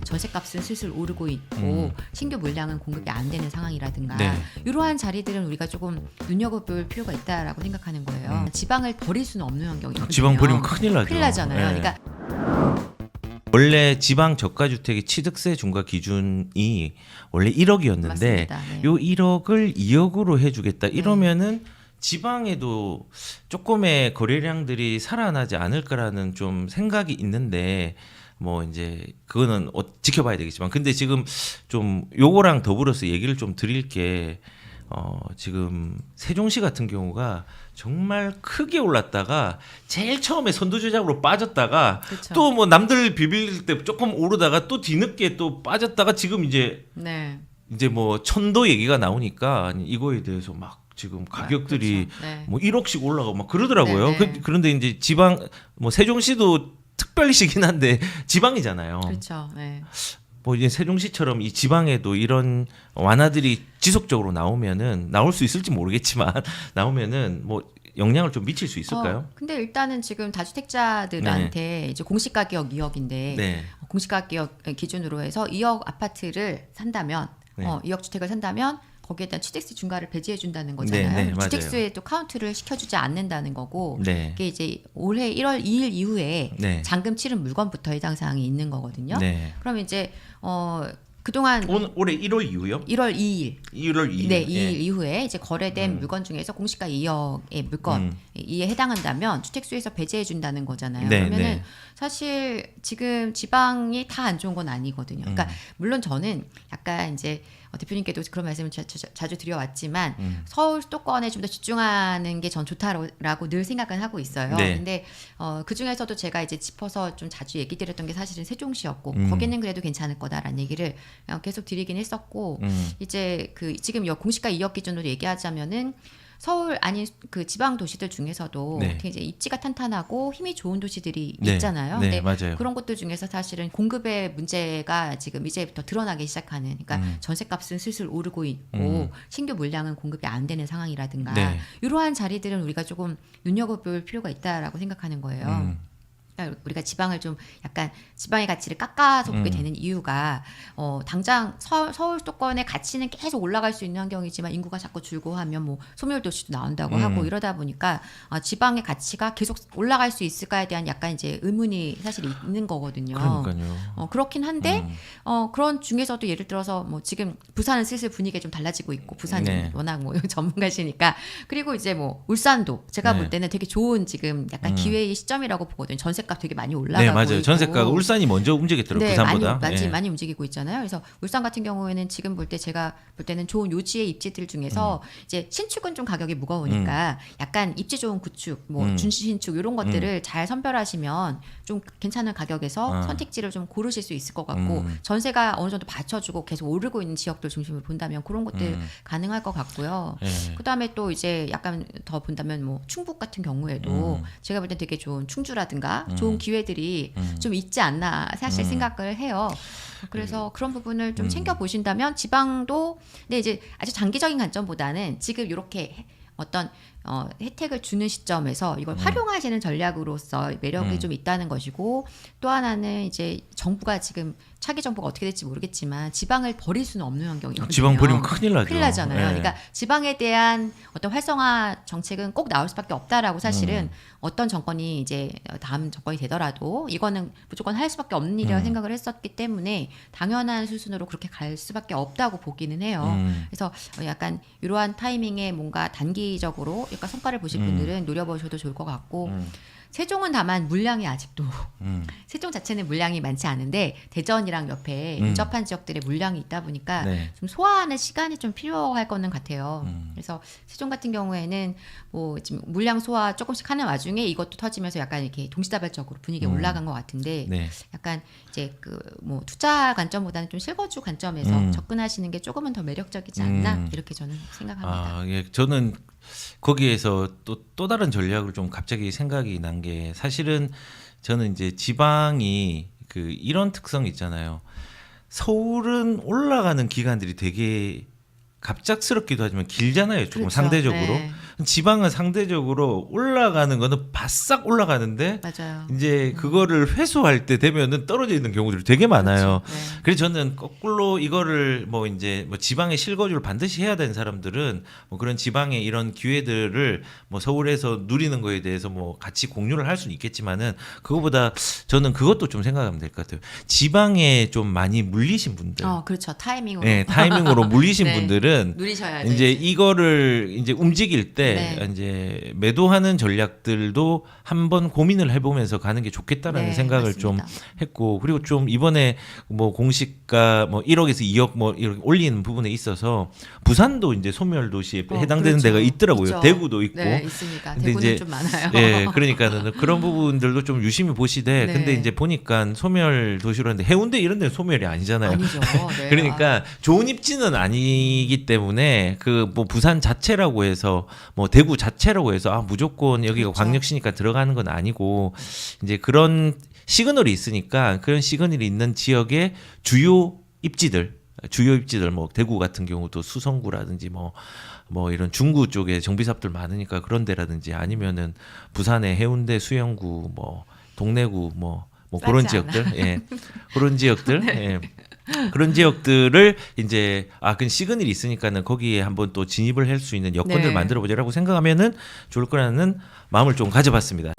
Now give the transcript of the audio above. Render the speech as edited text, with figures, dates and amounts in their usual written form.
전세값은 슬슬 오르고 있고 신규 물량은 공급이 안 되는 상황이라든가 네. 이러한 자리들은 우리가 조금 눈여겨볼 필요가 있다라고 생각하는 거예요. 지방을 버릴 수는 없는 환경이거든요. 지방 버리면 큰일 나죠. 큰일 나잖아요. 네. 그러니까 원래 지방 저가주택의 취득세 중과 기준이 원래 1억이었는데 맞습니다. 네. 요 1억을 2억으로 해주겠다 이러면은 지방에도 조금의 거래량들이 살아나지 않을까라는 좀 생각이 있는데 뭐 이제 그거는 지켜봐야 되겠지만 근데 지금 좀 요거랑 더불어서 얘기를 좀 드릴 게 지금 세종시 같은 경우가 정말 크게 올랐다가 제일 처음에 선두주작으로 빠졌다가 그쵸. 또 뭐 남들 비빌 때 조금 오르다가 또 뒤늦게 또 빠졌다가 지금 이제 네. 뭐 천도 얘기가 나오니까 이거에 대해서 막 지금 가격들이 그렇죠. 네. 뭐 1억씩 올라가고 막 그러더라고요. 네, 네. 그런데 이제 지방 뭐 세종시도 특별시긴 한데 지방이잖아요. 그렇죠. 네. 뭐 이제 세종시처럼 이 지방에도 이런 완화들이 지속적으로 나오면은 나올 수 있을지 모르겠지만 나오면은 뭐 영향을 좀 미칠 수 있을까요? 근데 일단은 지금 다주택자들한테 이제 공시가격 2억인데 네. 공시가격 기준으로 해서 2억 아파트를 산다면 네. 2억 주택을 산다면 거기에 대한 취득세 중과를 배제해 준다는 거잖아요. 네, 네, 맞아요. 주택수에 또 카운트를 시켜주지 않는다는 거고 네. 이게 이제 올해 1월 2일 이후에 네. 잔금 치른 물건부터 해당 사항이 있는 거거든요. 네. 그럼 이제 그동안 올해 1월 이후요? 1월 2일 1월 2일. 네, 2일 이후에 이제 거래된 물건 중에서 공시가 2억의 물건 이에 해당한다면 주택수에서 배제해 준다는 거잖아요. 네, 그러면은 네. 사실 지금 지방이 다 안 좋은 건 아니거든요. 그러니까 물론 저는 약간 이제 대표님께도 그런 말씀을 자주 드려왔지만 서울 수도권에 좀 더 집중하는 게 전 좋다라고 늘 생각은 하고 있어요. 네. 근데 그 중에서도 제가 이제 짚어서 좀 자주 얘기 드렸던 게 사실은 세종시였고 거기는 그래도 괜찮을 거다라는 얘기를 계속 드리긴 했었고 이제 지금 공시가 2억 기준으로 얘기하자면은 서울 아닌 그 지방 도시들 중에서도 네. 이제 입지가 탄탄하고 힘이 좋은 도시들이 네. 있잖아요. 네, 근데 맞아요. 그런 곳들 중에서 사실은 공급의 문제가 지금 이제부터 드러나기 시작하는. 그러니까 전세값은 슬슬 오르고 있고 신규 물량은 공급이 안 되는 상황이라든가 네. 이러한 자리들은 우리가 조금 눈여겨볼 필요가 있다라고 생각하는 거예요. 그러니까 우리가 지방을 좀 약간 지방의 가치를 깎아서 보게 되는 이유가 당장 서울 수도권의 가치는 계속 올라갈 수 있는 환경이지만 인구가 자꾸 줄고 하면 뭐 소멸 도시도 나온다고 하고 이러다 보니까 지방의 가치가 계속 올라갈 수 있을까에 대한 약간 이제 의문이 사실 있는 거거든요. 그러니까요. 그렇긴 한데 그런 중에서도 예를 들어서 뭐 지금 부산은 슬슬 분위기가 좀 달라지고 있고 부산이 네. 워낙 뭐 전문가시니까 그리고 이제 뭐 울산도 제가 네. 볼 때는 되게 좋은 지금 약간 기회의 시점이라고 보거든요. 전세값 되게 많이 올라가고 네, 맞아요. 있고. 전세가 울산이 먼저 움직였더라고요. 네, 부산보다. 많이 움직이고 있잖아요. 그래서 울산 같은 경우에는 지금 볼 때 제가 볼 때는 좋은 요지의 입지들 중에서 이제 신축은 좀 가격이 무거우니까 약간 입지 좋은 구축, 뭐 준신축 이런 것들을 잘 선별하시면 좀 괜찮은 가격에서 선택지를 좀 고르실 수 있을 것 같고 전세가 어느 정도 받쳐주고 계속 오르고 있는 지역들 중심으로 본다면 그런 것들 가능할 것 같고요. 네. 그다음에 또 이제 약간 더 본다면 뭐 충북 같은 경우에도 제가 볼 때 되게 좋은 충주라든가 좋은 기회들이 좀 있지 않나 사실 생각을 해요. 그래서 그런 부분을 좀 챙겨 보신다면 지방도 근데 이제 아주 장기적인 관점보다는 지금 이렇게 어떤 혜택을 주는 시점에서 이걸 활용하시는 전략으로서 매력이 좀 있다는 것이고 또 하나는 이제 정부가 지금 차기 정부가 어떻게 될지 모르겠지만 지방을 버릴 수는 없는 환경이거든요. 지방 버리면 큰일 나죠. 큰일 나잖아요. 네. 그러니까 지방에 대한 어떤 활성화 정책은 꼭 나올 수밖에 없다라고 사실은 어떤 정권이 이제 다음 정권이 되더라도 이거는 무조건 할 수밖에 없는 일이라고 생각을 했었기 때문에 당연한 수순으로 그렇게 갈 수밖에 없다고 보기는 해요. 그래서 약간 이러한 타이밍에 뭔가 단기적으로 약간 성과를 보실 분들은 노려보셔도 좋을 것 같고 세종은 다만 물량이 아직도 세종 자체는 물량이 많지 않은데 대전이랑 옆에 인접한 지역들의 물량이 있다 보니까 네. 좀 소화하는 시간이 좀 필요할 거는 같아요. 그래서 세종 같은 경우에는 뭐 지금 물량 소화 조금씩 하는 와중에 이것도 터지면서 약간 이렇게 동시다발적으로 분위기가 올라간 것 같은데 네. 약간 이제 그 뭐 투자 관점보다는 좀 실거주 관점에서 접근하시는 게 조금은 더 매력적이지 않나 이렇게 저는 생각합니다. 예. 저는 거기에서 또 다른 전략을 좀 갑자기 생각이 난 게 사실은 저는 이제 지방이 이런 특성이 있잖아요. 서울은 올라가는 기간들이 되게 갑작스럽기도 하지만 길잖아요. 조금 그렇죠. 상대적으로. 네. 지방은 상대적으로 올라가는 거는 바싹 올라가는데 맞아요. 이제 그거를 회수할 때 되면은 떨어져 있는 경우들이 되게 많아요. 그렇죠. 네. 그래서 저는 거꾸로 이거를 뭐 이제 뭐 지방에 실거주를 반드시 해야 되는 사람들은 뭐 그런 지방의 이런 기회들을 뭐 서울에서 누리는 거에 대해서 뭐 같이 공유를 할 수는 있겠지만은 그거보다 저는 그것도 좀 생각하면 될 것 같아요. 지방에 좀 많이 물리신 분들, 그렇죠. 타이밍으로 네, 타이밍으로 물리신 네. 분들은 누리셔야 돼. 이제 이거를 이제 움직일 때 네. 이제 매도하는 전략들도 한번 고민을 해보면서 가는 게 좋겠다라는 네, 생각을 맞습니다. 좀 했고 그리고 좀 이번에 뭐 공시가 뭐 1억에서 2억 뭐 이렇게 올리는 부분에 있어서 부산도 이제 소멸 도시에 해당되는 그렇죠. 데가 있더라고요. 있죠. 대구도 있고. 네, 있습니다. 근데 대구는 이제 좀 많아요. 예, 그러니까는 그런 부분들도 좀 유심히 보시되 네. 근데 이제 보니까 소멸 도시로 하는데 해운대 이런 데는 소멸이 아니잖아요. 아니죠. 네. 그러니까 좋은 입지는 아니기 때문에 그 뭐 부산 자체라고 해서 뭐 대구 자체라고 해서 아 무조건 여기가 그렇죠. 광역시니까 들어가는 건 아니고 이제 그런 시그널이 있으니까 그런 시그널이 있는 지역의 주요 입지들 뭐 대구 같은 경우도 수성구라든지 뭐 이런 중구 쪽에 정비사업들 많으니까 그런 데라든지 아니면은 부산의 해운대 수영구 뭐 동래구 뭐 그런 싸지 않아. 지역들 예 그런 지역들 예 그런 지역들을 이제 그 시그널이 있으니까는 거기에 한번 또 진입을 할 수 있는 여건들을 네. 만들어 보자라고 생각하면은 좋을 거라는 마음을 좀 가져봤습니다.